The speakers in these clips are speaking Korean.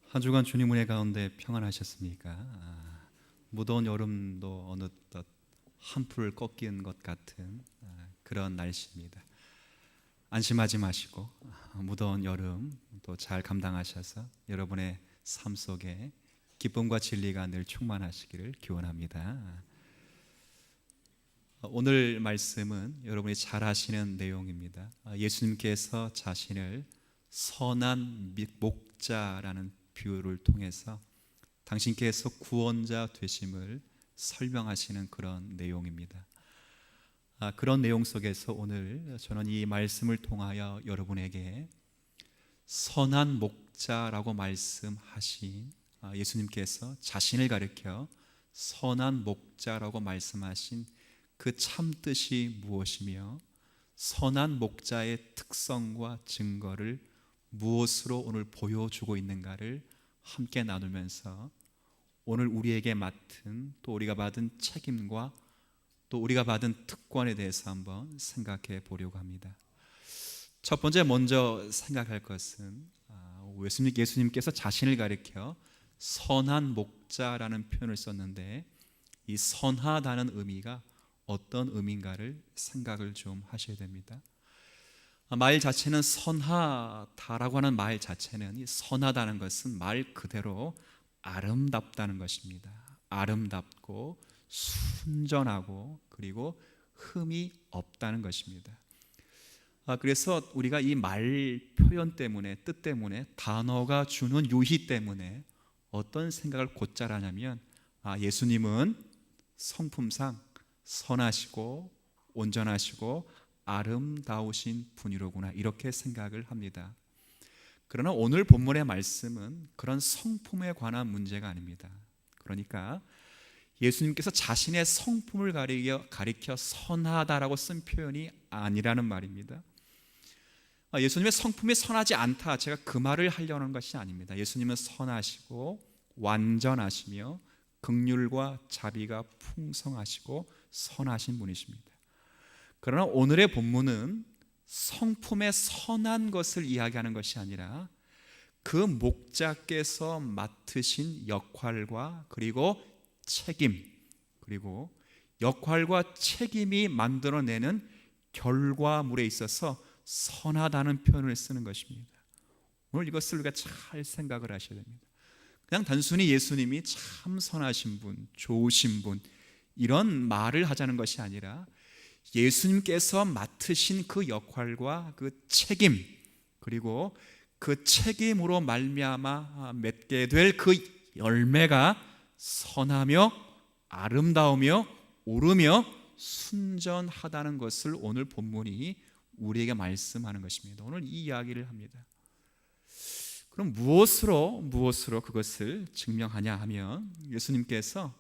한 주간 주님 은혜 가운데 평안하셨습니까? 무더운 여름도 어느덧 한풀 꺾인 것 같은 그런 날씨입니다. 안심하지 마시고 무더운 여름 또 잘 감당하셔서 여러분의 삶 속에 기쁨과 진리가 늘 충만하시기를 기원합니다. 오늘 말씀은 여러분이 잘 아시는 내용입니다. 예수님께서 자신을 선한 목자라는 비유를 통해서 당신께서 구원자 되심을 설명하시는 그런 내용입니다. 그런 내용 속에서 오늘 저는 이 말씀을 통하여 여러분에게 선한 목자라고 말씀하신 예수님께서 자신을 가리켜 선한 목자라고 말씀하신 그 참뜻이 무엇이며 선한 목자의 특성과 증거를 무엇으로 오늘 보여주고 있는가를 함께 나누면서 오늘 우리에게 맡은 또 우리가 받은 책임과 또 우리가 받은 특권에 대해서 한번 생각해 보려고 합니다. 첫 번째 먼저 생각할 것은 예수님께서 자신을 가리켜 선한 목자라는 표현을 썼는데 이 선하다는 의미가 어떤 의미인가를 생각을 좀 하셔야 됩니다. 말 자체는 선하다라고 하는 말 자체는 선하다는 것은 말 그대로 아름답다는 것입니다. 아름답고 순전하고 그리고 흠이 없다는 것입니다. 그래서 우리가 이 말 표현 때문에 뜻 때문에 단어가 주는 유희 때문에 어떤 생각을 곧잘 하냐면 예수님은 성품상 선하시고 온전하시고 아름다우신 분이로구나 이렇게 생각을 합니다. 그러나 오늘 본문의 말씀은 그런 성품에 관한 문제가 아닙니다. 그러니까 예수님께서 자신의 성품을 가리켜 선하다라고 쓴 표현이 아니라는 말입니다. 예수님의 성품이 선하지 않다 제가 그 말을 하려는 것이 아닙니다. 예수님은 선하시고 완전하시며 긍휼과 자비가 풍성하시고 선하신 분이십니다. 그러나 오늘의 본문은 성품의 선한 것을 이야기하는 것이 아니라 그 목자께서 맡으신 역할과 그리고 책임 그리고 역할과 책임이 만들어내는 결과물에 있어서 선하다는 표현을 쓰는 것입니다. 오늘 이것을 우리가 잘 생각을 하셔야 됩니다. 그냥 단순히 예수님이 참 선하신 분, 좋으신 분 이런 말을 하자는 것이 아니라 예수님께서 맡으신 그 역할과 그 책임 그리고 그 책임으로 말미암아 맺게 될 그 열매가 선하며 아름다우며 옳으며 순전하다는 것을 오늘 본문이 우리에게 말씀하는 것입니다. 오늘 이 이야기를 합니다. 그럼 무엇으로 그것을 증명하냐 하면 예수님께서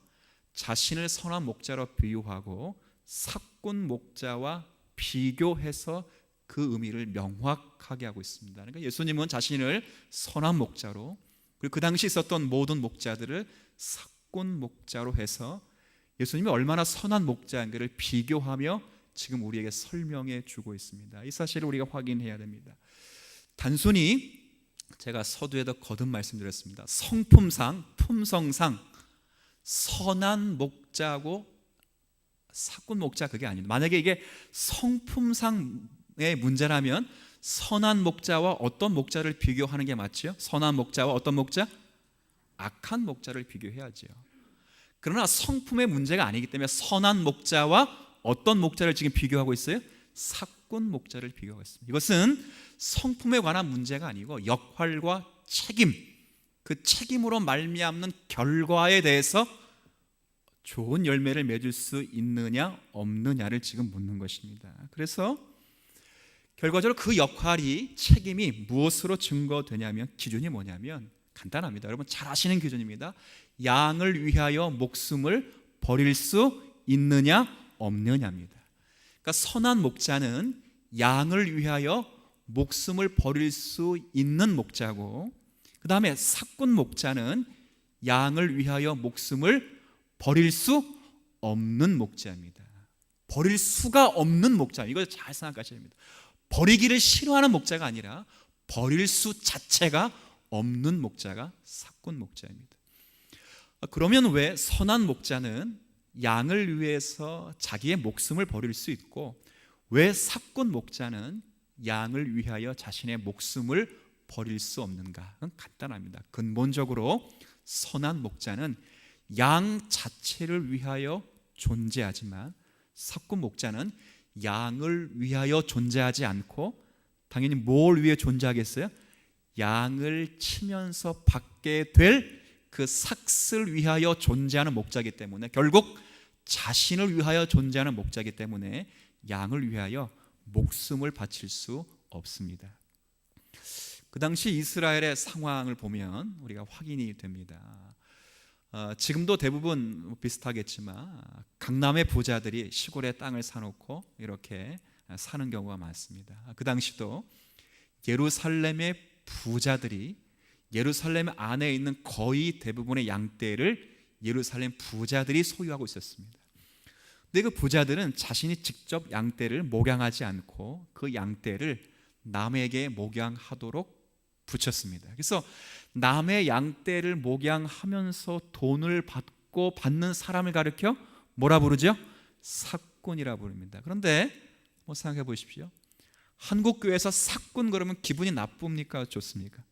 자신을 선한 목자로 비유하고 삭군 목자와 비교해서 그 의미를 명확하게 하고 있습니다. 그러니까 예수님은 자신을 선한 목자로 그리고 그 당시 있었던 모든 목자들을 삭군 목자로 해서 예수님이 얼마나 선한 목자인가를 비교하며 지금 우리에게 설명해 주고 있습니다. 이 사실을 우리가 확인해야 됩니다. 단순히 제가 서두에도 거듭 말씀드렸습니다. 성품상, 품성상 선한 목자고 삭군 목자 그게 아닙니다. 만약에 이게 성품상의 문제라면 선한 목자와 어떤 목자를 비교하는 게 맞죠? 선한 목자와 어떤 목자? 악한 목자를 비교해야죠. 그러나 성품의 문제가 아니기 때문에 선한 목자와 어떤 목자를 지금 비교하고 있어요? 삭군 목자를 비교하고 있습니다. 이것은 성품에 관한 문제가 아니고 역할과 책임, 그 책임으로 말미암는 결과에 대해서 좋은 열매를 맺을 수 있느냐 없느냐를 지금 묻는 것입니다. 그래서 결과적으로 그 역할이 책임이 무엇으로 증거되냐면 기준이 뭐냐면 간단합니다. 여러분 잘 아시는 기준입니다. 양을 위하여 목숨을 버릴 수 있느냐 없느냐입니다. 그러니까 선한 목자는 양을 위하여 목숨을 버릴 수 있는 목자고 그 다음에 삭군 목자는 양을 위하여 목숨을 버릴 수 없는 목자입니다. 버릴 수가 없는 목자. 이걸 잘 생각하셔야 됩니다. 버리기를 싫어하는 목자가 아니라 버릴 수 자체가 없는 목자가 삭군 목자입니다. 그러면 왜 선한 목자는 양을 위해서 자기의 목숨을 버릴 수 있고 왜 삭군 목자는 양을 위하여 자신의 목숨을 버릴 수 없는가? 그건 간단합니다. 근본적으로 선한 목자는 양 자체를 위하여 존재하지만 삭군 목자는 양을 위하여 존재하지 않고 당연히 뭘 위해 존재하겠어요? 양을 치면서 받게 될 그 삭슬 위하여 존재하는 목자이기 때문에 결국 자신을 위하여 존재하는 목자이기 때문에 양을 위하여 목숨을 바칠 수 없습니다. 그 당시 이스라엘의 상황을 보면 우리가 확인이 됩니다. 지금도 대부분 비슷하겠지만 강남의 부자들이 시골에 땅을 사놓고 이렇게 사는 경우가 많습니다. 그 당시도 예루살렘의 부자들이 예루살렘 안에 있는 거의 대부분의 양떼를 예루살렘 부자들이 소유하고 있었습니다. 근데 그 부자들은 자신이 직접 양떼를 목양하지 않고 그 양떼를 남에게 목양하도록 붙였습니다. 그래서 남의 양떼를 목양하면서 돈을 받는 사람을 가리켜 뭐라 부르죠? 삭군이라 부릅니다. 그런데 생각해 보십시오. 한국 교회에서 삭군 그러면 기분이 나쁩니까? 좋습니까?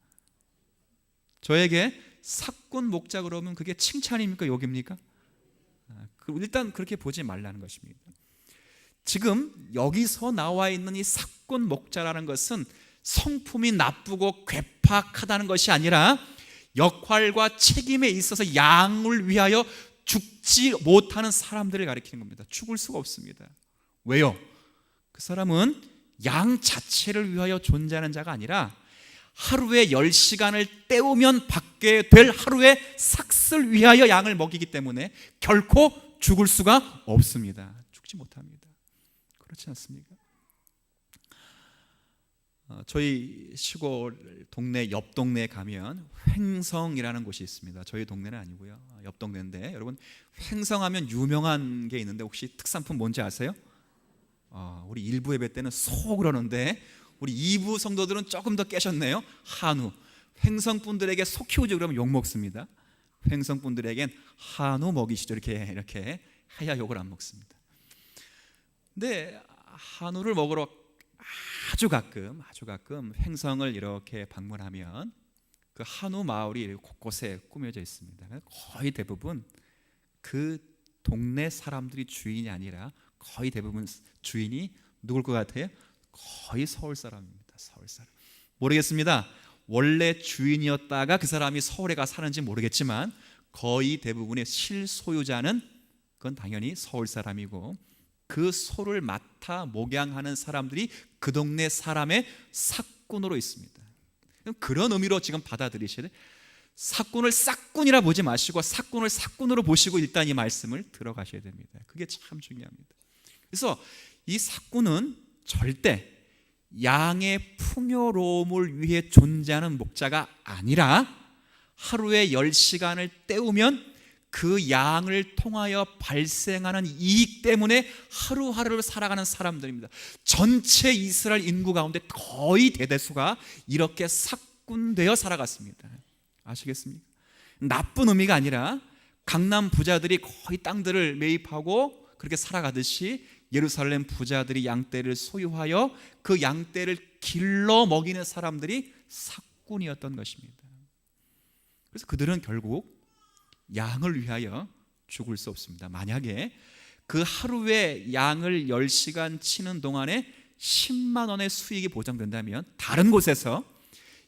저에게 삭군 목자 그러면 그게 칭찬입니까? 욕입니까? 일단 그렇게 보지 말라는 것입니다. 지금 여기서 나와 있는 이 삭군 목자라는 것은 성품이 나쁘고 괴팍하다는 것이 아니라 역할과 책임에 있어서 양을 위하여 죽지 못하는 사람들을 가리키는 겁니다. 죽을 수가 없습니다. 왜요? 그 사람은 양 자체를 위하여 존재하는 자가 아니라 하루에 10시간을 때우면 받게 될 하루의 삭슬 위하여 양을 먹이기 때문에 결코 죽을 수가 없습니다. 죽지 못합니다. 그렇지 않습니까? 저희 시골 동네 옆 동네에 가면 횡성이라는 곳이 있습니다. 저희 동네는 아니고요. 옆 동네인데 여러분 횡성하면 유명한 게 있는데 혹시 특산품 뭔지 아세요? 우리 1부 예배 때는 소 그러는데 우리 2부 성도들은 조금 더 깨셨네요. 한우. 횡성 분들에게 소 키우지 그러면 욕 먹습니다. 횡성 분들에겐 한우 먹이시죠. 이렇게 해야 욕을 안 먹습니다. 근데 한우를 먹으러 아주 가끔 횡성을 이렇게 방문하면 그 한우 마을이 곳곳에 꾸며져 있습니다. 거의 대부분 그 동네 사람들이 주인이 아니라 거의 대부분 주인이 누굴 것 같아요? 거의 서울 사람입니다. 서울 사람. 모르겠습니다. 원래 주인이었다가 그 사람이 서울에 가 사는지 모르겠지만 거의 대부분의 실소유자는 그건 당연히 서울 사람이고 그 소를 맡아 목양하는 사람들이 그 동네 사람의 삭군으로 있습니다. 그런 의미로 지금 받아들이셔야 돼요. 삭군을 싹군이라 보지 마시고 삭군을 삭군으로 보시고 일단 이 말씀을 들어가셔야 됩니다. 그게 참 중요합니다. 그래서 이 삭군은 절대 양의 풍요로움을 위해 존재하는 목자가 아니라 하루에 10시간을 때우면 그 양을 통하여 발생하는 이익 때문에 하루하루를 살아가는 사람들입니다. 전체 이스라엘 인구 가운데 거의 대다수가 이렇게 삭군되어 살아갔습니다. 아시겠습니까? 나쁜 의미가 아니라 강남 부자들이 거의 땅들을 매입하고 그렇게 살아가듯이 예루살렘 부자들이 양떼를 소유하여 그 양떼를 길러 먹이는 사람들이 삭군이었던 것입니다. 그래서 그들은 결국 양을 위하여 죽을 수 없습니다. 만약에 그 하루에 양을 10시간 치는 동안에 10만 원의 수익이 보장된다면 다른 곳에서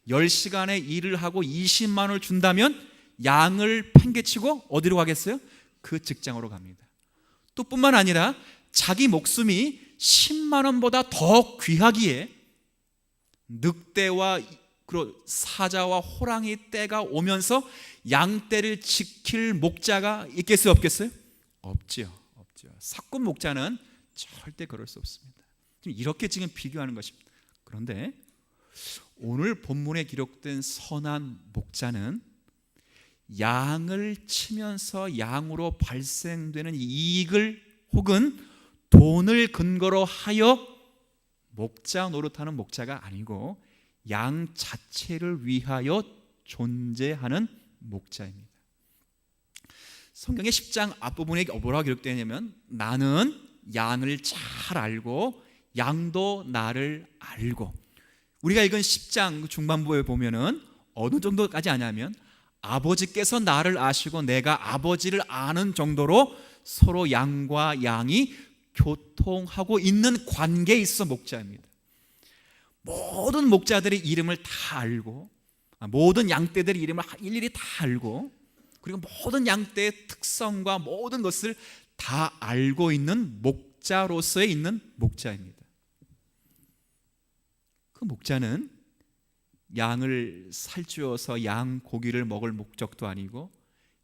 10시간의 일을 하고 20만 원을 준다면 양을 팽개치고 어디로 가겠어요? 그 직장으로 갑니다. 또 뿐만 아니라 자기 목숨이 10만 원보다 더 귀하기에 늑대와 사자와 호랑이 떼가 오면서 양떼를 지킬 목자가 있겠어요? 없겠어요? 없죠. 삭군 목자는 절대 그럴 수 없습니다. 이렇게 지금 비교하는 것입니다. 그런데 오늘 본문에 기록된 선한 목자는 양을 치면서 양으로 발생되는 이익을 혹은 돈을 근거로 하여 목자 노릇하는 목자가 아니고 양 자체를 위하여 존재하는 목자입니다. 성경의 10장 앞부분에 뭐라고 기록되냐면 나는 양을 잘 알고 양도 나를 알고. 우리가 읽은 10장 중반부에 보면은 어느 정도까지 아냐면 아버지께서 나를 아시고 내가 아버지를 아는 정도로 서로 양과 양이 교통하고 있는 관계에 있어 목자입니다. 모든 목자들의 이름을 다 알고 모든 양떼들의 이름을 일일이 다 알고 그리고 모든 양떼의 특성과 모든 것을 다 알고 있는 목자로서에 있는 목자입니다. 그 목자는 양을 살찌워서 양 고기를 먹을 목적도 아니고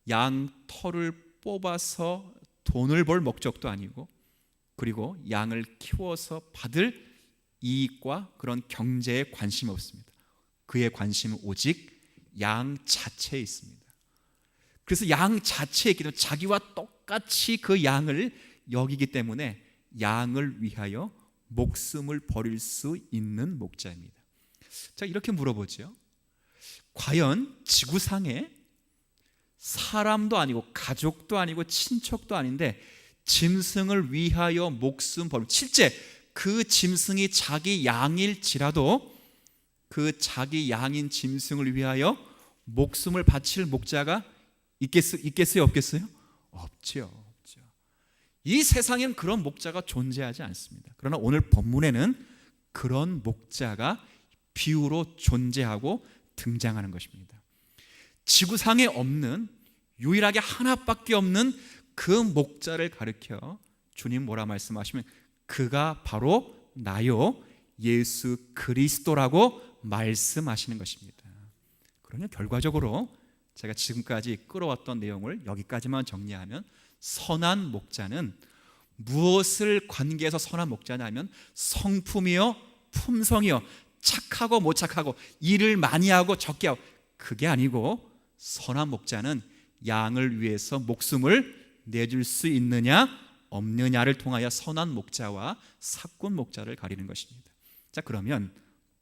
양 털을 뽑아서 돈을 벌 목적도 아니고 그리고 양을 키워서 받을 이익과 그런 경제에 관심이 없습니다. 그의 관심은 오직 양 자체에 있습니다. 그래서 양 자체에 있기 때문에 자기와 똑같이 그 양을 여기기 때문에 양을 위하여 목숨을 버릴 수 있는 목자입니다. 자, 이렇게 물어보죠. 과연 지구상에 사람도 아니고 가족도 아니고 친척도 아닌데 짐승을 위하여 목숨 버리고 실제 그 짐승이 자기 양일지라도 그 자기 양인 짐승을 위하여 목숨을 바칠 목자가 있겠어요? 없겠어요? 없죠. 이 세상엔 그런 목자가 존재하지 않습니다. 그러나 오늘 본문에는 그런 목자가 비유로 존재하고 등장하는 것입니다. 지구상에 없는 유일하게 하나밖에 없는 그 목자를 가리켜 주님 뭐라 말씀하시면 그가 바로 나요 예수 그리스도라고 말씀하시는 것입니다. 그러면 결과적으로 제가 지금까지 끌어왔던 내용을 여기까지만 정리하면 선한 목자는 무엇을 관계해서 선한 목자냐면 성품이요 품성이요 착하고 못 착하고 일을 많이 하고 적게 하고 그게 아니고 선한 목자는 양을 위해서 목숨을 내줄 수 있느냐 없느냐를 통하여 선한 목자와 사꾼 목자를 가리는 것입니다. 자, 그러면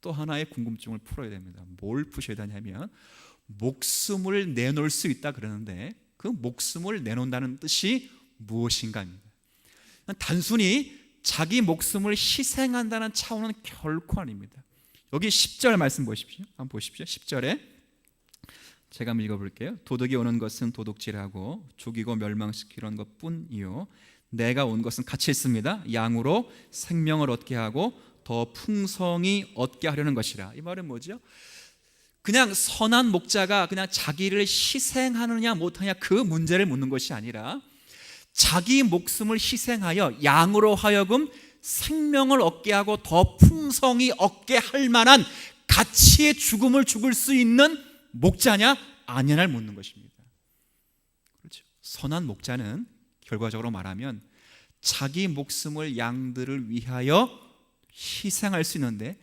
또 하나의 궁금증을 풀어야 됩니다. 뭘 푸셔야 되냐면 목숨을 내놓을 수 있다 그러는데 그 목숨을 내놓는다는 뜻이 무엇인가입니다. 단순히 자기 목숨을 희생한다는 차원은 결코 아닙니다. 여기 10절 말씀 보십시오. 한번 보십시오. 10절에 제가 한번 읽어볼게요. 도둑이 오는 것은 도둑질하고 죽이고 멸망시키려는 것뿐이요 내가 온 것은 같이 있습니다. 양으로 생명을 얻게 하고 더 풍성히 얻게 하려는 것이라. 이 말은 뭐죠? 그냥 선한 목자가 그냥 자기를 희생하느냐 못하느냐 그 문제를 묻는 것이 아니라 자기 목숨을 희생하여 양으로 하여금 생명을 얻게 하고 더 풍성히 얻게 할 만한 가치의 죽음을 죽을 수 있는 목자냐 아니냐를 묻는 것입니다. 그렇죠. 선한 목자는 결과적으로 말하면 자기 목숨을 양들을 위하여 희생할 수 있는데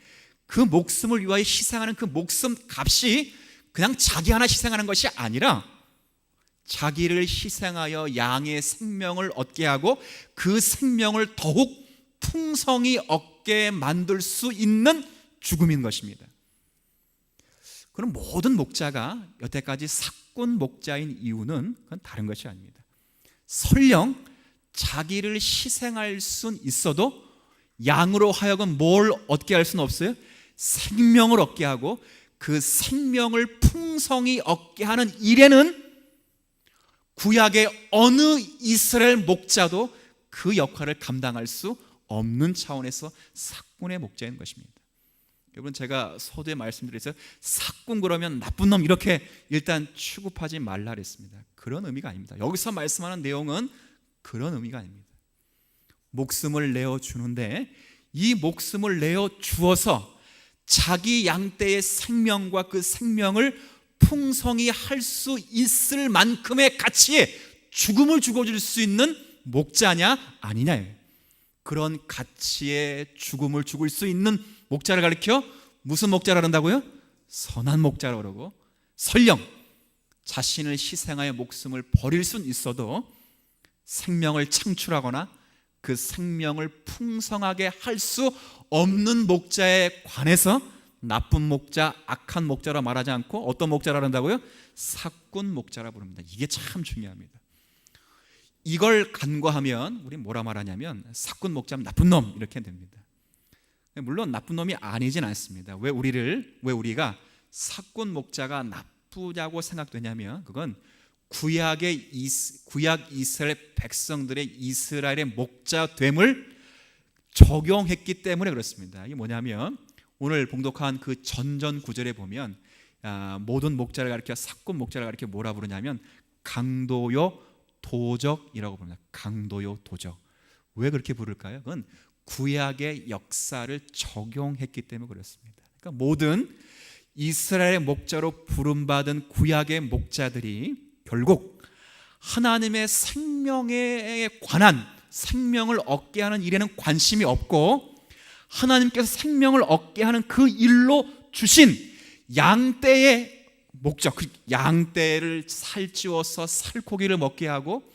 그 목숨을 위하여 희생하는 그 목숨 값이 그냥 자기 하나 희생하는 것이 아니라 자기를 희생하여 양의 생명을 얻게 하고 그 생명을 더욱 풍성히 얻게 만들 수 있는 죽음인 것입니다. 그럼 모든 목자가 여태까지 사꾼 목자인 이유는 그건 다른 것이 아닙니다. 설령 자기를 희생할 수는 있어도 양으로 하여금 뭘 얻게 할 수는 없어요? 생명을 얻게 하고 그 생명을 풍성히 얻게 하는 일에는 구약의 어느 이스라엘 목자도 그 역할을 감당할 수 없는 차원에서 사꾼의 목자인 것입니다. 여러분, 제가 서두에 말씀드렸어요. 사꾼 그러면 나쁜 놈 이렇게 일단 취급하지 말라 그랬습니다. 그런 의미가 아닙니다. 여기서 말씀하는 내용은 그런 의미가 아닙니다. 목숨을 내어주는데 이 목숨을 내어주어서 자기 양떼의 생명과 그 생명을 풍성히 할 수 있을 만큼의 가치에 죽음을 죽어줄 수 있는 목자냐 아니냐예요. 그런 가치의 죽음을 죽을 수 있는 목자를 가리켜 무슨 목자라 그런다고요? 선한 목자라고 그러고, 설령 자신을 희생하여 목숨을 버릴 수는 있어도 생명을 창출하거나 그 생명을 풍성하게 할 수 없는 목자에 관해서 나쁜 목자, 악한 목자라 말하지 않고 어떤 목자라 한다고요? 사꾼 목자라 부릅니다. 이게 참 중요합니다. 이걸 간과하면 우리 뭐라 말하냐면 사꾼 목자면 나쁜 놈 이렇게 됩니다. 물론 나쁜 놈이 아니진 않습니다. 왜 우리가 사꾼 목자가 나쁘다고 생각되냐면 그건 구약 이스라엘 백성들의 이스라엘의 목자됨을 적용했기 때문에 그렇습니다. 이게 뭐냐면 오늘 봉독한 그 전전 구절에 보면 모든 목자를 가리켜 사꾼 목자를 가리켜 뭐라 부르냐면 강도요 도적이라고 부릅니다. 강도요 도적. 왜 그렇게 부를까요? 그건 구약의 역사를 적용했기 때문에 그렇습니다. 그러니까 모든 이스라엘의 목자로 부름받은 구약의 목자들이 결국 하나님의 생명에 관한 생명을 얻게 하는 일에는 관심이 없고 하나님께서 생명을 얻게 하는 그 일로 주신 양떼의 목적, 그 양떼를 살찌워서 살코기를 먹게 하고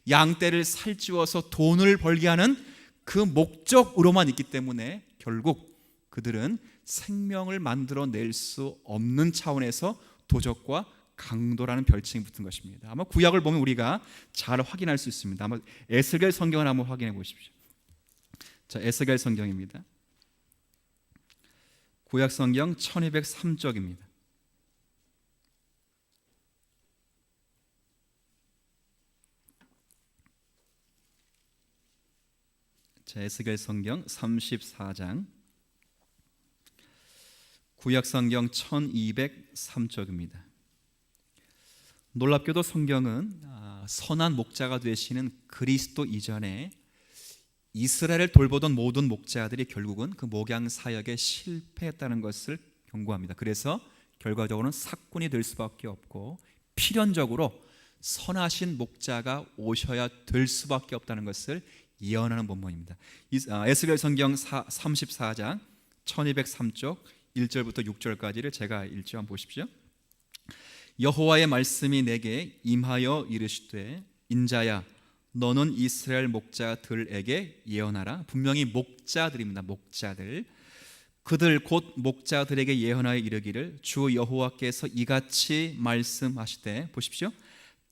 양떼를 살찌워서 돈을 벌게 하는 그 목적으로만 있기 때문에 결국 그들은 생명을 만들어낼 수 없는 차원에서 도적과 강도라는 별칭이 붙은 것입니다. 아마 구약을 보면 우리가 잘 확인할 수 있습니다. 아마 에스겔 성경을 한번 확인해 보십시오. 자, 에스겔 성경입니다. 구약 성경 1203쪽입니다. 자, 에스겔 성경 34장 구약 성경 1203쪽입니다. 놀랍게도 성경은 선한 목자가 되시는 그리스도 이전에 이스라엘을 돌보던 모든 목자들이 결국은 그 목양 사역에 실패했다는 것을 경고합니다. 그래서 결과적으로는 사꾼이 될 수밖에 없고 필연적으로 선하신 목자가 오셔야 될 수밖에 없다는 것을 예언하는 본문입니다. 에스겔 성경 34장 1203쪽 1절부터 6절까지를 제가 읽죠. 한번 보십시오. 여호와의 말씀이 내게 임하여 이르시되 인자야 너는 이스라엘 목자들에게 예언하라. 분명히 목자들입니다. 목자들. 그들 곧 목자들에게 예언하여 이르기를 주 여호와께서 이같이 말씀하시되 보십시오.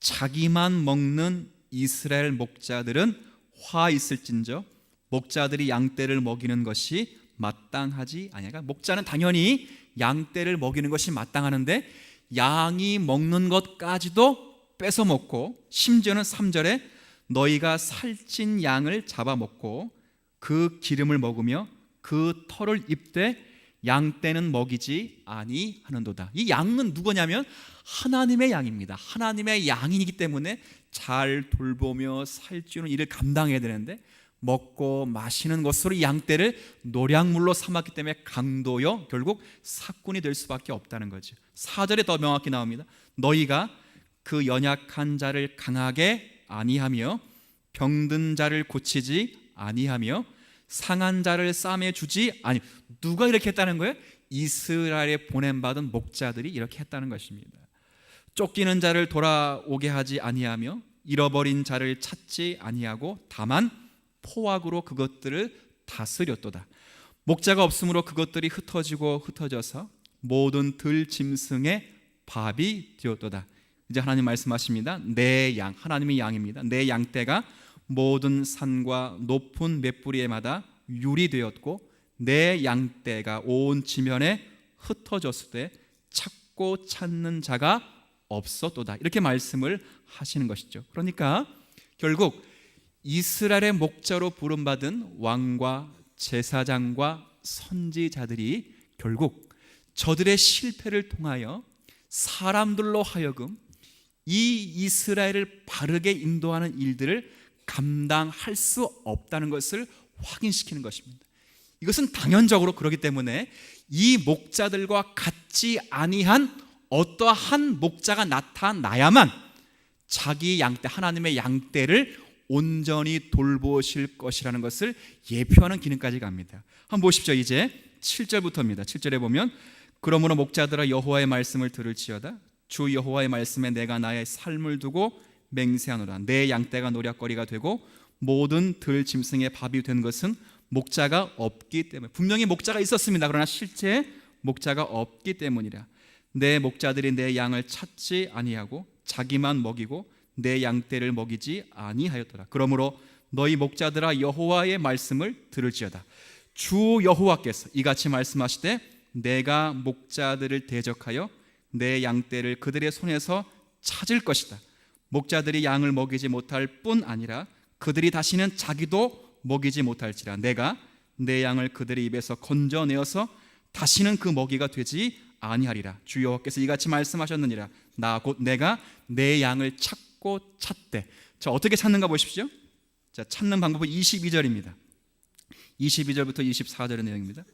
자기만 먹는 이스라엘 목자들은 화 있을진저 목자들이 양떼를 먹이는 것이 마땅하지 아니하가. 목자는 당연히 양떼를 먹이는 것이 마땅하는데 양이 먹는 것까지도 뺏어 먹고 심지어는 3절에 너희가 살찐 양을 잡아먹고 그 기름을 먹으며 그 털을 입되 양떼는 먹이지 아니하는도다. 이 양은 누구냐면 하나님의 양입니다. 하나님의 양이기 때문에 잘 돌보며 살찌우는 일을 감당해야 되는데 먹고 마시는 것으로 이 양떼를 노략물로 삼았기 때문에 강도요 결국 사꾼이 될 수밖에 없다는 거죠. 4절에 더 명확히 나옵니다. 너희가 그 연약한 자를 강하게 아니하며 병든 자를 고치지 아니하며 상한 자를 싸매 주지 아니. 누가 이렇게 했다는 거예요? 이스라엘에 보냄받은 목자들이 이렇게 했다는 것입니다. 쫓기는 자를 돌아오게 하지 아니하며 잃어버린 자를 찾지 아니하고 다만 포악으로 그것들을 다스렸도다. 목자가 없으므로 그것들이 흩어져서 모든 들 짐승의 밥이 되었도다. 이제 하나님 말씀하십니다. 내 양, 하나님의 양입니다. 내 양떼가 모든 산과 높은 맷뿌리에마다 율이 되었고 내 양떼가 온 지면에 흩어졌을 때 찾고 찾는 자가 없었도다. 이렇게 말씀을 하시는 것이죠. 그러니까 결국 이스라엘의 목자로 부름받은 왕과 제사장과 선지자들이 결국 저들의 실패를 통하여 사람들로 하여금 이 이스라엘을 바르게 인도하는 일들을 감당할 수 없다는 것을 확인시키는 것입니다. 이것은 당연적으로 그렇기 때문에 이 목자들과 같지 아니한 어떠한 목자가 나타나야만 자기 양떼, 하나님의 양떼를 온전히 돌보실 것이라는 것을 예표하는 기능까지 갑니다. 한번 보십시오. 이제 7절부터입니다. 7절에 보면 그러므로 목자들아 여호와의 말씀을 들을지어다. 주 여호와의 말씀에 내가 나의 삶을 두고 맹세하노라. 내 양떼가 노략거리가 되고 모든 들 짐승의 밥이 된 것은 목자가 없기 때문에. 분명히 목자가 있었습니다. 그러나 실제 목자가 없기 때문이라. 내 목자들이 내 양을 찾지 아니하고 자기만 먹이고 내 양떼를 먹이지 아니하였더라. 그러므로 너희 목자들아 여호와의 말씀을 들을지어다. 주 여호와께서 이같이 말씀하시되 내가 목자들을 대적하여 내 양떼를 그들의 손에서 찾을 것이다. 목자들이 양을 먹이지 못할 뿐 아니라 그들이 다시는 자기도 먹이지 못할지라. 내가 내 양을 그들의 입에서 건져내어서 다시는 그 먹이가 되지 아니하리라. 주 여호와께서 이같이 말씀하셨느니라. 나 곧 내가 내 양을 찾고 찾되. 자, 어떻게 찾는가 보십시오. 자, 찾는 방법은 22절입니다 22절부터 24절의 내용입니다.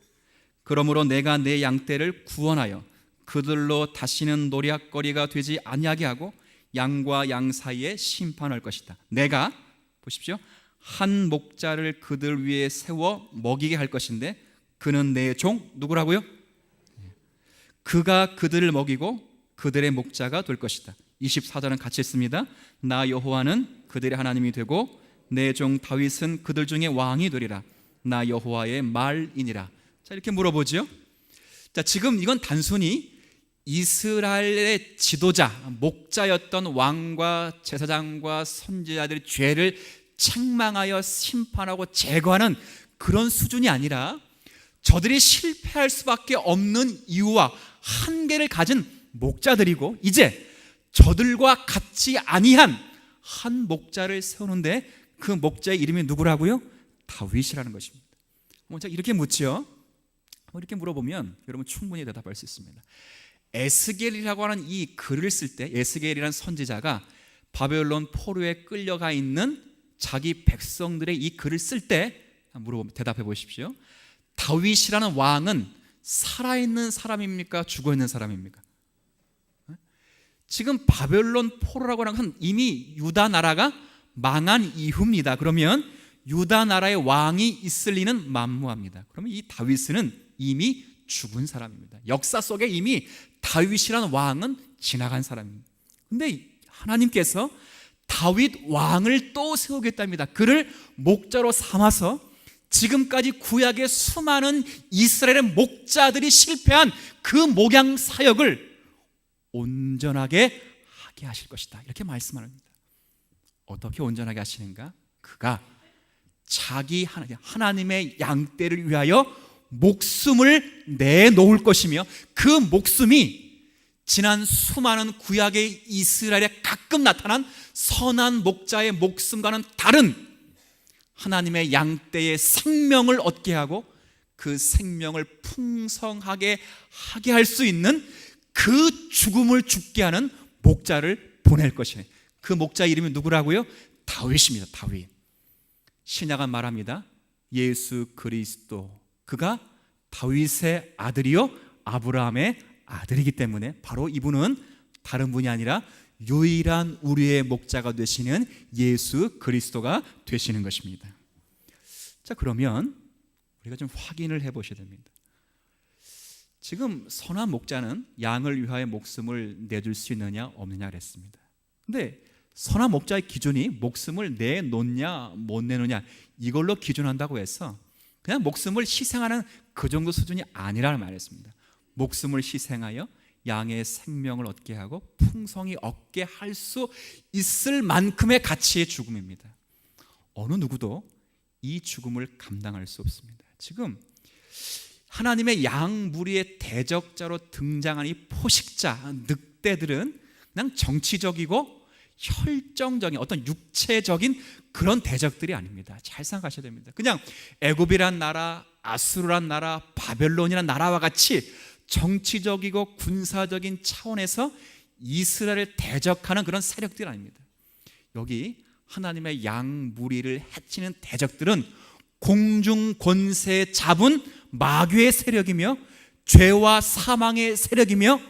그러므로 내가 내 양떼를 구원하여 그들로 다시는 노략거리가 되지 아니하게 하고 양과 양 사이에 심판할 것이다. 내가 보십시오. 한 목자를 그들 위에 세워 먹이게 할 것인데 그는 내 종 누구라고요? 그가 그들을 먹이고 그들의 목자가 될 것이다. 24절은 같이 있습니다. 나 여호와는 그들의 하나님이 되고 내 종 다윗은 그들 중에 왕이 되리라. 나 여호와의 말이니라. 자, 이렇게 물어보죠. 자, 지금 이건 단순히 이스라엘의 지도자, 목자였던 왕과 제사장과 선지자들의 죄를 책망하여 심판하고 제거하는 그런 수준이 아니라 저들이 실패할 수밖에 없는 이유와 한계를 가진 목자들이고 이제 저들과 같지 아니한 한 목자를 세우는데 그 목자의 이름이 누구라고요? 다윗이라는 것입니다. 자, 이렇게 묻죠. 이렇게 물어보면 여러분 충분히 대답할 수 있습니다. 에스겔이라고 하는 이 글을 쓸 때 에스겔이라는 선지자가 바벨론 포로에 끌려가 있는 자기 백성들의 이 글을 쓸 때 물어보면 대답해 보십시오. 다윗이라는 왕은 살아있는 사람입니까? 죽어있는 사람입니까? 지금 바벨론 포로라고 하는 건 이미 유다 나라가 망한 이후입니다. 그러면 유다 나라의 왕이 있을 리는 만무합니다. 그러면 이 다윗은 이미 죽은 사람입니다. 역사 속에 이미 다윗이라는 왕은 지나간 사람입니다. 그런데 하나님께서 다윗 왕을 또 세우겠답니다. 그를 목자로 삼아서 지금까지 구약의 수많은 이스라엘의 목자들이 실패한 그 목양 사역을 온전하게 하게 하실 것이다. 이렇게 말씀합니다. 어떻게 온전하게 하시는가? 그가 자기 하나님의 양떼를 위하여 목숨을 내놓을 것이며 그 목숨이 지난 수많은 구약의 이스라엘에 가끔 나타난 선한 목자의 목숨과는 다른 하나님의 양떼의 생명을 얻게 하고 그 생명을 풍성하게 하게 할 수 있는 그 죽음을 죽게 하는 목자를 보낼 것이에요. 그 목자 이름이 누구라고요? 다윗입니다. 다윗. 신약은 말합니다. 예수 그리스도. 그가 다윗의 아들이요 아브라함의 아들이기 때문에 바로 이분은 다른 분이 아니라 유일한 우리의 목자가 되시는 예수 그리스도가 되시는 것입니다. 자, 그러면 우리가 좀 확인을 해보셔야 됩니다. 지금 선한 목자는 양을 위하여 목숨을 내줄 수 있느냐 없느냐 그랬습니다. 근데 선한 목자의 기준이 목숨을 내놓냐 못 내놓냐 이걸로 기준한다고 해서 그냥 목숨을 희생하는 그 정도 수준이 아니라는 말이었습니다. 목숨을 희생하여 양의 생명을 얻게 하고 풍성히 얻게 할 수 있을 만큼의 가치의 죽음입니다. 어느 누구도 이 죽음을 감당할 수 없습니다. 지금 하나님의 양 무리의 대적자로 등장한 이 포식자, 늑대들은 그냥 정치적이고 혈정적인 어떤 육체적인 그런 대적들이 아닙니다. 잘 생각하셔야 됩니다. 그냥 애굽이란 나라, 아수르란 나라, 바벨론이란 나라와 같이 정치적이고 군사적인 차원에서 이스라엘을 대적하는 그런 세력들이 아닙니다. 여기 하나님의 양 무리를 해치는 대적들은 공중 권세 잡은 마귀의 세력이며 죄와 사망의 세력이며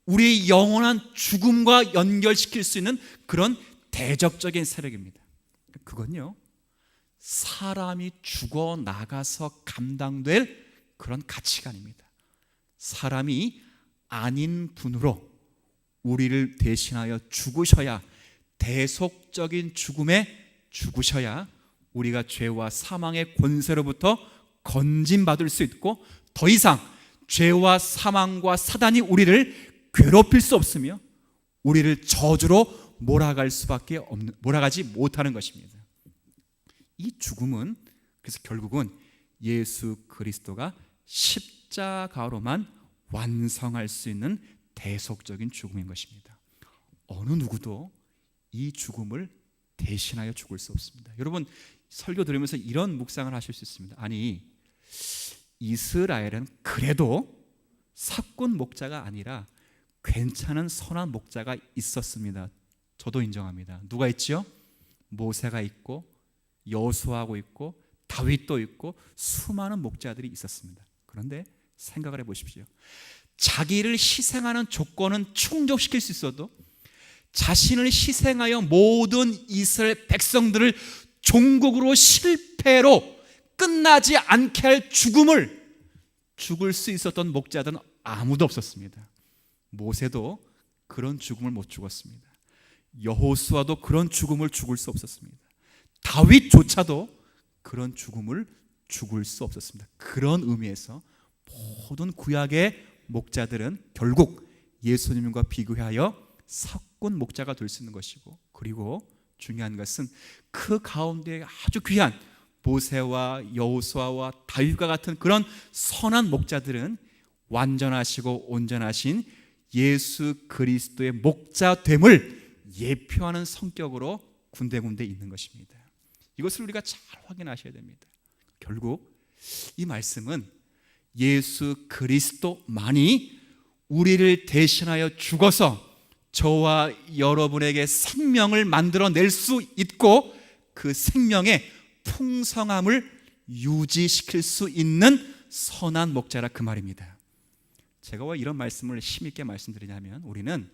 우리의 영원한 죽음과 연결시킬 수 있는 그런 대적적인 세력입니다. 그건요 사람이 죽어 나가서 감당될 그런 가치가 아닙니다. 사람이 아닌 분으로 우리를 대신하여 죽으셔야, 대속적인 죽음에 죽으셔야 우리가 죄와 사망의 권세로부터 건진받을 수 있고 더 이상 죄와 사망과 사단이 우리를 괴롭힐 수 없으며 우리를 저주로 몰아가지 못하는 것입니다. 이 죽음은 그래서 결국은 예수 그리스도가 십자가로만 완성할 수 있는 대속적인 죽음인 것입니다. 어느 누구도 이 죽음을 대신하여 죽을 수 없습니다. 여러분, 설교 들으면서 이런 묵상을 하실 수 있습니다. 아니, 이스라엘은 그래도 사꾼 목자가 아니라 괜찮은 선한 목자가 있었습니다. 저도 인정합니다. 누가 있지요? 모세가 있고 여호수아가 있고 다윗도 있고 수많은 목자들이 있었습니다. 그런데 생각을 해보십시오. 자기를 희생하는 조건은 충족시킬 수 있어도 자신을 희생하여 모든 이스라엘 백성들을 종국으로 실패로 끝나지 않게 할 죽을 수 있었던 목자들은 아무도 없었습니다. 모세도 그런 죽음을 못 죽었습니다. 여호수아도 그런 죽음을 죽을 수 없었습니다. 다윗조차도 그런 죽음을 죽을 수 없었습니다. 그런 의미에서 모든 구약의 목자들은 결국 예수님과 비교하여 사꾼 목자가 될 수 있는 것이고, 그리고 중요한 것은 그 가운데 아주 귀한 모세와 여호수아와 다윗과 같은 그런 선한 목자들은 완전하시고 온전하신 예수 그리스도의 목자됨을 예표하는 성격으로 군데군데 있는 것입니다. 이것을 우리가 잘 확인하셔야 됩니다. 결국 이 말씀은 예수 그리스도만이 우리를 대신하여 죽어서 저와 여러분에게 생명을 만들어낼 수 있고 그 생명의 풍성함을 유지시킬 수 있는 선한 목자라 그 말입니다. 제가 왜 이런 말씀을 힘있게 말씀드리냐면, 우리는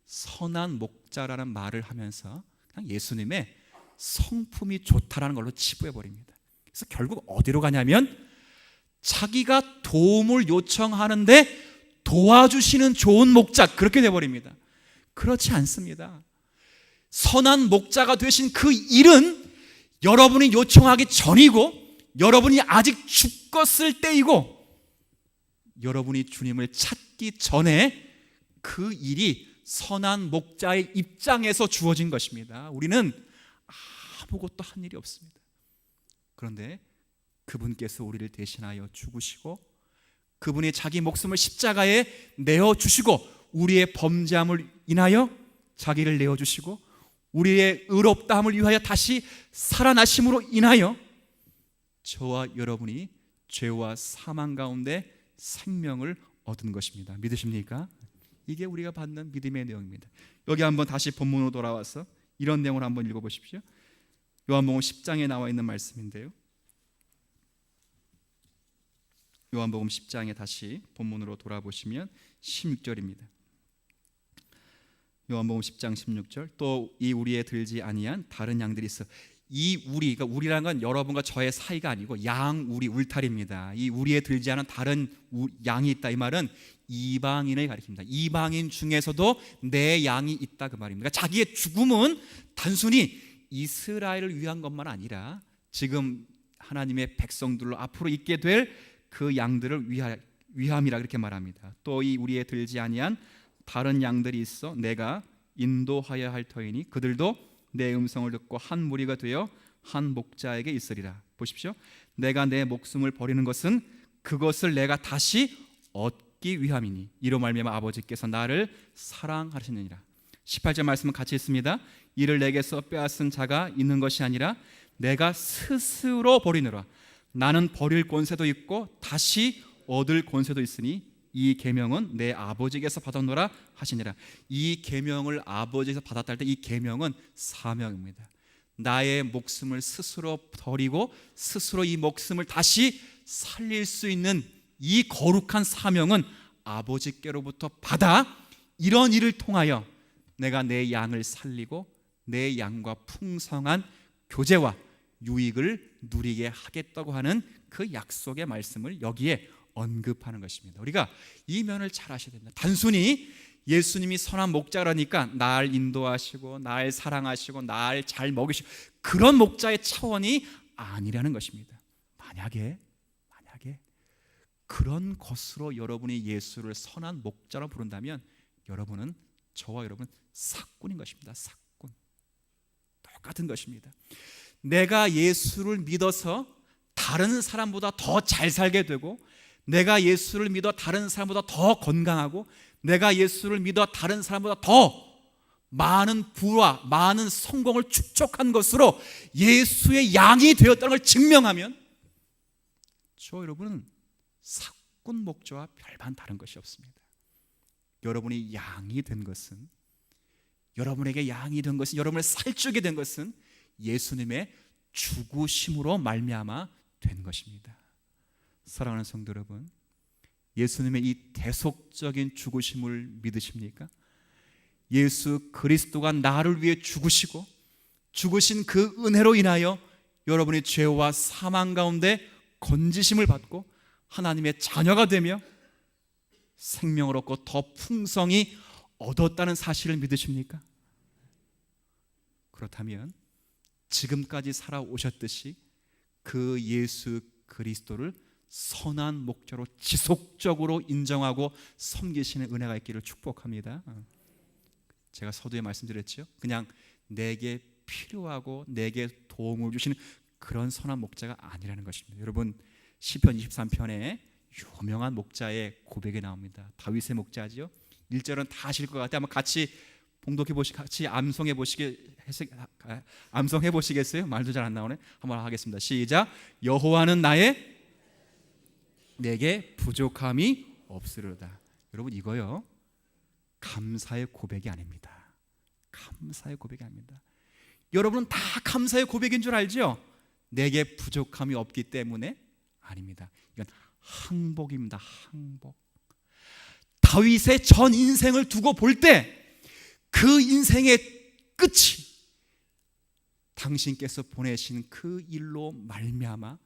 선한 목자라는 말을 하면서 그냥 예수님의 성품이 좋다라는 걸로 치부해버립니다. 그래서 결국 어디로 가냐면 자기가 도움을 요청하는데 도와주시는 좋은 목자, 그렇게 돼버립니다. 그렇지 않습니다. 선한 목자가 되신 그 일은 여러분이 요청하기 전이고, 여러분이 아직 죽었을 때이고, 여러분이 주님을 찾기 전에 그 일이 선한 목자의 입장에서 주어진 것입니다. 우리는 아무것도 한 일이 없습니다. 그런데 그분께서 우리를 대신하여 죽으시고, 그분이 자기 목숨을 십자가에 내어주시고, 우리의 범죄함을 인하여 자기를 내어주시고, 우리의 의롭다함을 위하여 다시 살아나심으로 인하여 저와 여러분이 죄와 사망 가운데 생명을 얻은 것입니다. 믿으십니까? 이게 우리가 받는 믿음의 내용입니다. 여기 한번 다시 본문으로 돌아와서 이런 내용을 한번 읽어보십시오. 요한복음 10장에 나와 있는 말씀인데요, 요한복음 10장에 다시 본문으로 돌아보시면 16절입니다. 요한복음 10장 16절, 또 이 우리에 들지 아니한 다른 양들이 있어. 이 우리, 그러니까 우리라는 건 여러분과 저의 사이가 아니고 양 우리 울타리입니다. 이 우리에 들지 않은 다른 양이 있다, 이 말은 이방인을 가리킵니다. 이방인 중에서도 내 양이 있다, 그 말입니다. 그러니까 자기의 죽음은 단순히 이스라엘을 위한 것만 아니라 지금 하나님의 백성들로 앞으로 있게 될 그 양들을 위함이라 그렇게 말합니다. 또 이 우리에 들지 아니한 다른 양들이 있어 내가 인도하여 할 터이니 그들도 내 음성을 듣고 한 무리가 되어 한 목자에게 있으리라. 보십시오. 내가 내 목숨을 버리는 것은 그것을 내가 다시 얻기 위함이니 이로 말미암아 아버지께서 나를 사랑하시느니라. 18절 말씀은 같이 있습니다. 이를 내게서 빼앗은 자가 있는 것이 아니라 내가 스스로 버리느라. 나는 버릴 권세도 있고 다시 얻을 권세도 있으니 이 계명은 내 아버지께서 받았노라 하시니라. 이 계명을 아버지께서 받았다 할 때 이 계명은 사명입니다. 나의 목숨을 스스로 버리고 스스로 이 목숨을 다시 살릴 수 있는 이 거룩한 사명은 아버지께로부터 받아 이런 일을 통하여 내가 내 양을 살리고 내 양과 풍성한 교제와 유익을 누리게 하겠다고 하는 그 약속의 말씀을 여기에 언급하는 것입니다. 우리가 이 면을 잘 아셔야 됩니다. 단순히 예수님이 선한 목자라니까 날 인도하시고 날 사랑하시고 날 잘 먹이시고 그런 목자의 차원이 아니라는 것입니다. 만약에 그런 것으로 여러분이 예수를 선한 목자로 부른다면 여러분은, 저와 여러분 사꾼인 것입니다. 사꾼. 똑같은 것입니다. 내가 예수를 믿어서 다른 사람보다 더 잘 살게 되고, 내가 예수를 믿어 다른 사람보다 더 건강하고, 내가 예수를 믿어 다른 사람보다 더 많은 부와 많은 성공을 축적한 것으로 예수의 양이 되었다는 걸 증명하면 저 여러분은 사꾼 목자와 별반 다른 것이 없습니다. 여러분이 양이 된 것은, 여러분에게 양이 된 것은, 여러분을 살찌게 된 것은 예수님의 죽으심으로 말미암아 된 것입니다. 사랑하는 성도 여러분, 예수님의 이 대속적인 죽으심을 믿으십니까? 예수 그리스도가 나를 위해 죽으시고 죽으신 그 은혜로 인하여 여러분이 죄와 사망 가운데 건지심을 받고 하나님의 자녀가 되며 생명을 얻고 더 풍성히 얻었다는 사실을 믿으십니까? 그렇다면 지금까지 살아오셨듯이 그 예수 그리스도를 선한 목자로 지속적으로 인정하고 섬기시는 은혜가 있기를 축복합니다. 제가 서두에 말씀드렸죠. 그냥 내게 필요하고 내게 도움을 주시는 그런 선한 목자가 아니라는 것입니다. 여러분, 시편 23편에 유명한 목자의 고백이 나옵니다. 다윗의 목자죠. 1절은 다 아실 것 같아요. 한번 같이 봉독해 보시고 같이 암송해 보시겠어요? 말도 잘 안 나오네. 한번 하겠습니다. 시작. 여호와는 내게 부족함이 없으리로다. 여러분, 이거요 감사의 고백이 아닙니다. 감사의 고백이 아닙니다. 여러분은 다 감사의 고백인 줄 알죠? 내게 부족함이 없기 때문에 아닙니다. 이건 항복입니다. 항복. 다윗의 전 인생을 두고 볼 때 그 인생의 끝이 당신께서 보내신 그 일로 말미암아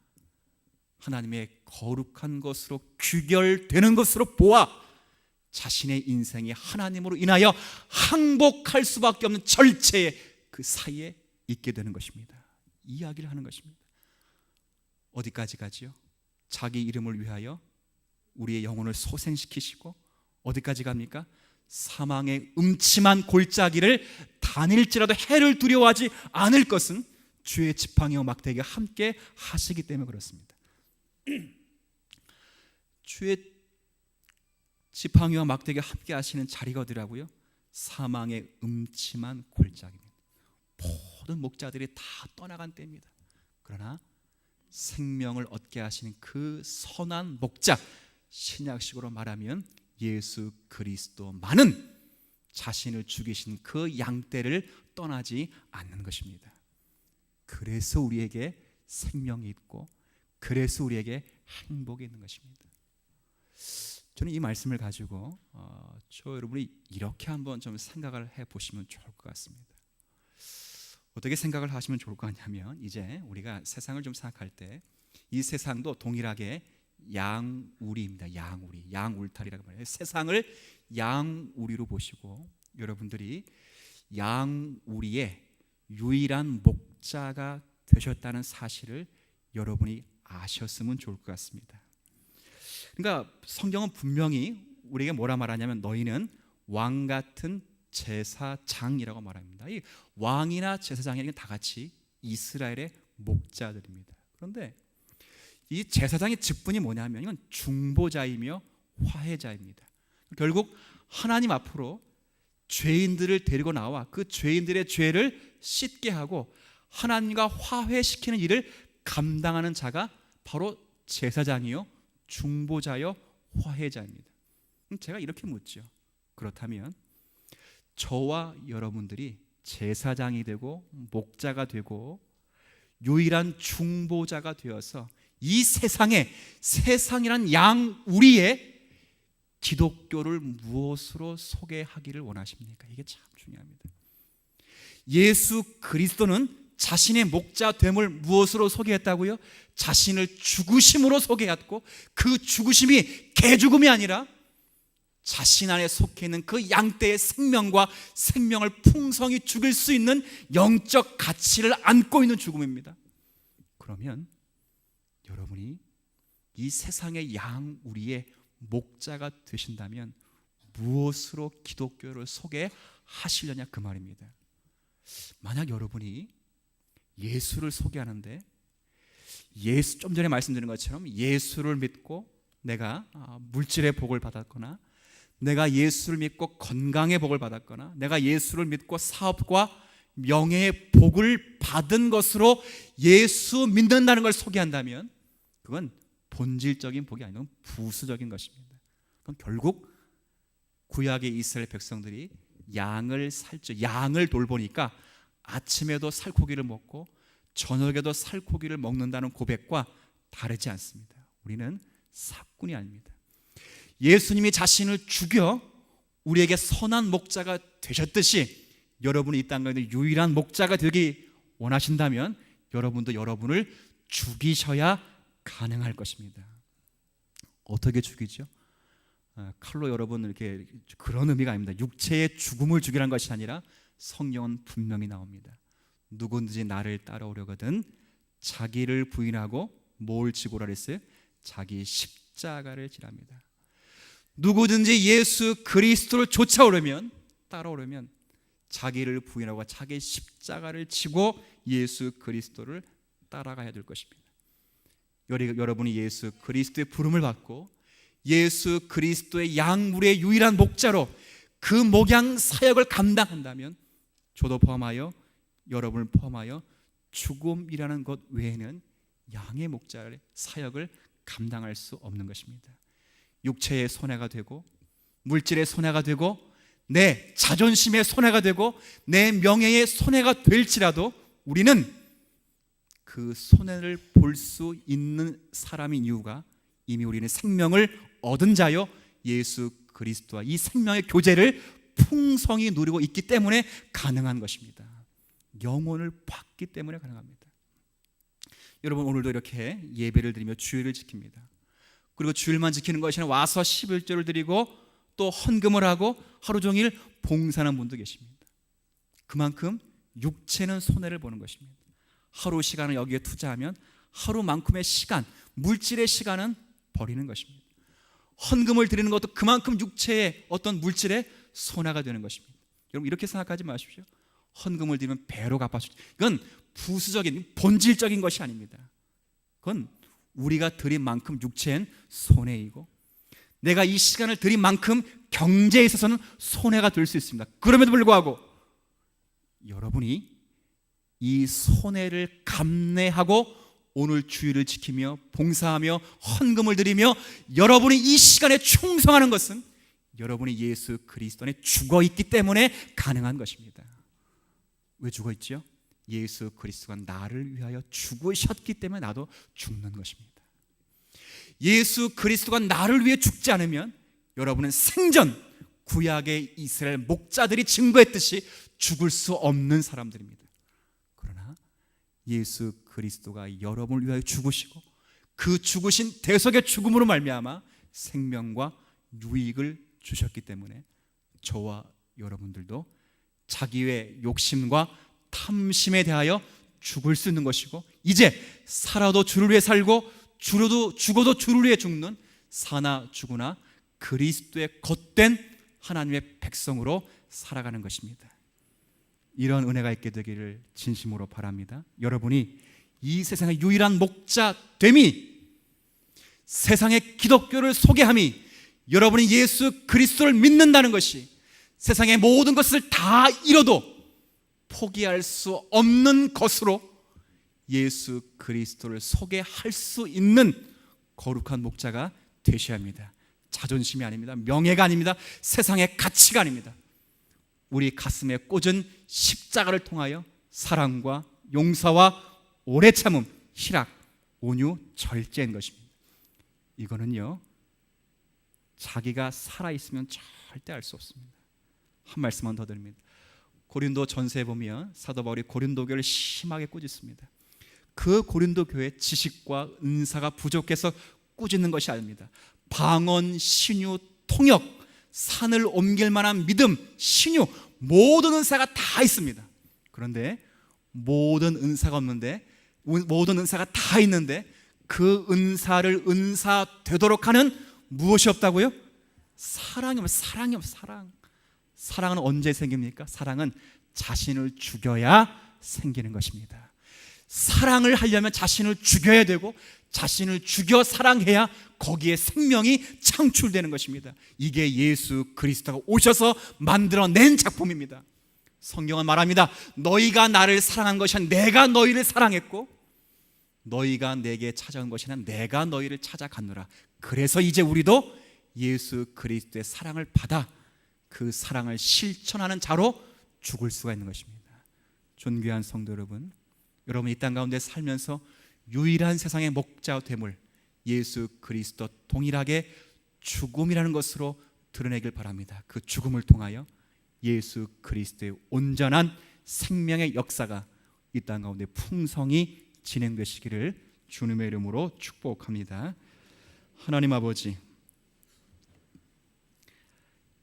하나님의 거룩한 것으로 귀결되는 것으로 보아 자신의 인생이 하나님으로 인하여 항복할 수밖에 없는 절체의 그 사이에 있게 되는 것입니다. 이야기를 하는 것입니다. 어디까지 가지요? 자기 이름을 위하여 우리의 영혼을 소생시키시고 어디까지 갑니까? 사망의 음침한 골짜기를 다닐지라도 해를 두려워하지 않을 것은 주의 지팡이와 막대기가 함께 하시기 때문에 그렇습니다. 주의 지팡이와 막대기가 함께 하시는 자리가 어디라고요? 사망의 음침한 골짜기입니다. 모든 목자들이 다 떠나간 때입니다. 그러나 생명을 얻게 하시는 그 선한 목자, 신약식으로 말하면 예수 그리스도만은 자신을 죽이신 그 양떼를 떠나지 않는 것입니다. 그래서 우리에게 생명이 있고 그래서 우리에게 행복이 있는 것입니다. 저는 이 말씀을 가지고 저 여러분이 이렇게 한번 좀 생각을 해보시면 좋을 것 같습니다. 어떻게 생각을 하시면 좋을 것 같냐면, 이제 우리가 세상을 좀 생각할 때 이 세상도 동일하게 양우리입니다. 양우리, 양울타리라고 말해요. 세상을 양우리로 보시고 여러분들이 양우리의 유일한 목자가 되셨다는 사실을 여러분이 아셨으면 좋을 것 같습니다. 그러니까 성경은 분명히 우리에게 뭐라 말하냐면 너희는 왕 같은 제사장이라고 말합니다. 이 왕이나 제사장이라는 게 다 같이 이스라엘의 목자들입니다. 그런데 이 제사장의 직분이 뭐냐면 이건 중보자이며 화해자입니다. 결국 하나님 앞으로 죄인들을 데리고 나와 그 죄인들의 죄를 씻게 하고 하나님과 화해시키는 일을 감당하는 자가 바로 제사장이요 중보자요 화해자입니다. 제가 이렇게 묻죠. 그렇다면 저와 여러분들이 제사장이 되고 목자가 되고 유일한 중보자가 되어서 이 세상이란 양우리에 기독교를 무엇으로 소개하기를 원하십니까? 이게 참 중요합니다. 예수 그리스도는 자신의 목자됨을 무엇으로 소개했다고요? 자신을 죽으심으로 소개했고 그 죽으심이 개죽음이 아니라 자신 안에 속해 있는 그 양떼의 생명과 생명을 풍성히 죽일 수 있는 영적 가치를 안고 있는 죽음입니다. 그러면 여러분이 이 세상의 양 우리의 목자가 되신다면 무엇으로 기독교를 소개하시려냐 그 말입니다. 만약 여러분이 예수를 소개하는데 좀 전에 말씀드린 것처럼 예수를 믿고 내가 물질의 복을 받았거나, 내가 예수를 믿고 건강의 복을 받았거나, 내가 예수를 믿고 사업과 명예의 복을 받은 것으로 예수 믿는다는 걸 소개한다면 그건 본질적인 복이 아니고 부수적인 것입니다. 그럼 결국 구약의 이스라엘 백성들이 양을 돌보니까 아침에도 살코기를 먹고 저녁에도 살코기를 먹는다는 고백과 다르지 않습니다. 우리는 사꾼이 아닙니다. 예수님이 자신을 죽여 우리에게 선한 목자가 되셨듯이 여러분이 이 땅 가운데 유일한 목자가 되기 원하신다면 여러분도 여러분을 죽이셔야 가능할 것입니다. 어떻게 죽이죠? 칼로 여러분 이렇게 그런 의미가 아닙니다. 육체의 죽음을 죽이라는 것이 아니라 성경은 분명히 나옵니다. 누구든지 나를 따라오려거든 자기를 부인하고 뭘 지고라 그랬어요? 자기 십자가를 지랍니다. 누구든지 예수 그리스도를 따라오려면 자기를 부인하고 자기 십자가를 지고 예수 그리스도를 따라가야 될 것입니다. 여러분이 예수 그리스도의 부름을 받고 예수 그리스도의 양물의 유일한 목자로 그 목양 사역을 감당한다면 저도 포함하여 여러분을 포함하여 죽음이라는 것 외에는 양의 목자의 사역을 감당할 수 없는 것입니다. 육체의 손해가 되고 물질의 손해가 되고 내 자존심의 손해가 되고 내 명예의 손해가 될지라도 우리는 그 손해를 볼 수 있는 사람인 이유가 이미 우리는 생명을 얻은 자요 예수 그리스도와 이 생명의 교제를 풍성히 누리고 있기 때문에 가능한 것입니다. 영혼을 받기 때문에 가능합니다. 여러분 오늘도 이렇게 예배를 드리며 주일을 지킵니다. 그리고 주일만 지키는 것이 아니라 와서 11조를 드리고 또 헌금을 하고 하루 종일 봉사하는 분도 계십니다. 그만큼 육체는 손해를 보는 것입니다. 하루 시간을 여기에 투자하면 하루만큼의 시간, 물질의 시간은 버리는 것입니다. 헌금을 드리는 것도 그만큼 육체의 어떤 물질의 손해가 되는 것입니다. 여러분 이렇게 생각하지 마십시오. 헌금을 드리면 배로 갚아주죠. 이건 부수적인 본질적인 것이 아닙니다. 그건 우리가 드린 만큼 육체엔 손해이고 내가 이 시간을 드린 만큼 경제에 있어서는 손해가 될 수 있습니다. 그럼에도 불구하고 여러분이 이 손해를 감내하고 오늘 주일을 지키며 봉사하며 헌금을 드리며 여러분이 이 시간에 충성하는 것은 여러분이 예수 그리스도 안에 죽어 있기 때문에 가능한 것입니다. 왜 죽어 있죠? 예수 그리스도가 나를 위하여 죽으셨기 때문에 나도 죽는 것입니다. 예수 그리스도가 나를 위해 죽지 않으면 여러분은 생전 구약의 이스라엘 목자들이 증거했듯이 죽을 수 없는 사람들입니다. 그러나 예수 그리스도가 여러분을 위하여 죽으시고 그 죽으신 대속의 죽음으로 말미암아 생명과 유익을 주셨기 때문에 저와 여러분들도 자기의 욕심과 탐심에 대하여 죽을 수 있는 것이고 이제 살아도 주를 위해 살고 죽어도 주를 위해 죽는 사나 죽으나 그리스도의 겉된 하나님의 백성으로 살아가는 것입니다. 이런 은혜가 있게 되기를 진심으로 바랍니다. 여러분이 이 세상의 유일한 목자됨이 세상의 기독교를 소개함이 여러분이 예수 그리스도를 믿는다는 것이 세상의 모든 것을 다 잃어도 포기할 수 없는 것으로 예수 그리스도를 소개할 수 있는 거룩한 목자가 되셔야 합니다. 자존심이 아닙니다. 명예가 아닙니다. 세상의 가치가 아닙니다. 우리 가슴에 꽂은 십자가를 통하여 사랑과 용서와 오래 참음, 희락, 온유, 절제인 것입니다. 이거는요 자기가 살아있으면 절대 알 수 없습니다. 한 말씀만 더 드립니다. 고린도 전서에 보면 사도 바울이 고린도 교회를 심하게 꾸짖습니다. 그 고린도 교회 지식과 은사가 부족해서 꾸짖는 것이 아닙니다. 방언, 신유, 통역, 산을 옮길 만한 믿음, 신유, 모든 은사가 다 있습니다. 그런데 모든 은사가 없는데 모든 은사가 다 있는데 그 은사를 은사 되도록 하는 무엇이 없다고요? 사랑이 없어요. 사랑은 언제 생깁니까? 사랑은 자신을 죽여야 생기는 것입니다. 사랑을 하려면 자신을 죽여야 되고, 자신을 죽여 사랑해야 거기에 생명이 창출되는 것입니다. 이게 예수 그리스도가 오셔서 만들어낸 작품입니다. 성경은 말합니다. 너희가 나를 사랑한 것이 아니라 내가 너희를 사랑했고, 너희가 내게 찾아온 것이 아니라 내가 너희를 찾아갔노라. 그래서 이제 우리도 예수 그리스도의 사랑을 받아 그 사랑을 실천하는 자로 죽을 수가 있는 것입니다. 존귀한 성도 여러분, 여러분 이 땅 가운데 살면서 유일한 세상의 목자됨을 예수 그리스도 동일하게 죽음이라는 것으로 드러내길 바랍니다. 그 죽음을 통하여 예수 그리스도의 온전한 생명의 역사가 이 땅 가운데 풍성히 진행되시기를 주님의 이름으로 축복합니다. 하나님 아버지,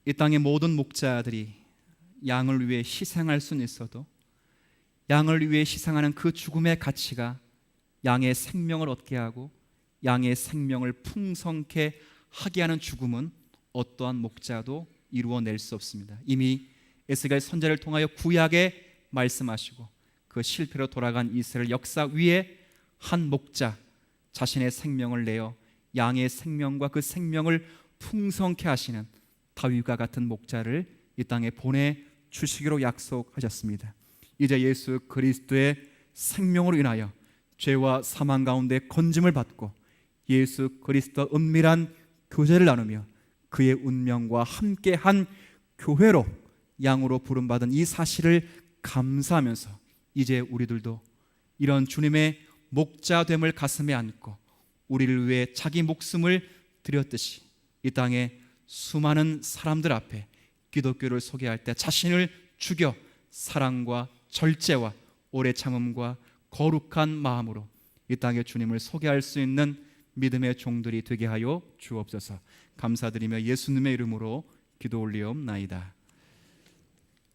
이 땅의 모든 목자들이 양을 위해 희생할 수는 있어도 양을 위해 희생하는 그 죽음의 가치가 양의 생명을 얻게 하고 양의 생명을 풍성케 하게 하는 죽음은 어떠한 목자도 이루어낼 수 없습니다. 이미 에스겔 선지자를 통하여 구약에 말씀하시고 그 실패로 돌아간 이스라엘 역사 위에 한 목자 자신의 생명을 내어 양의 생명과 그 생명을 풍성케 하시는 다윗과 같은 목자를 이 땅에 보내주시기로 약속하셨습니다. 이제 예수 그리스도의 생명으로 인하여 죄와 사망 가운데 건짐을 받고 예수 그리스도 은밀한 교제를 나누며 그의 운명과 함께한 교회로 양으로 부름받은 이 사실을 감사하면서 이제 우리들도 이런 주님의 목자됨을 가슴에 안고 우리를 위해 자기 목숨을 드렸듯이 이 땅에 수많은 사람들 앞에 기독교를 소개할 때 자신을 죽여 사랑과 절제와 오래 참음과 거룩한 마음으로 이 땅에 주님을 소개할 수 있는 믿음의 종들이 되게 하여 주옵소서. 감사드리며 예수님의 이름으로 기도 올리옵나이다.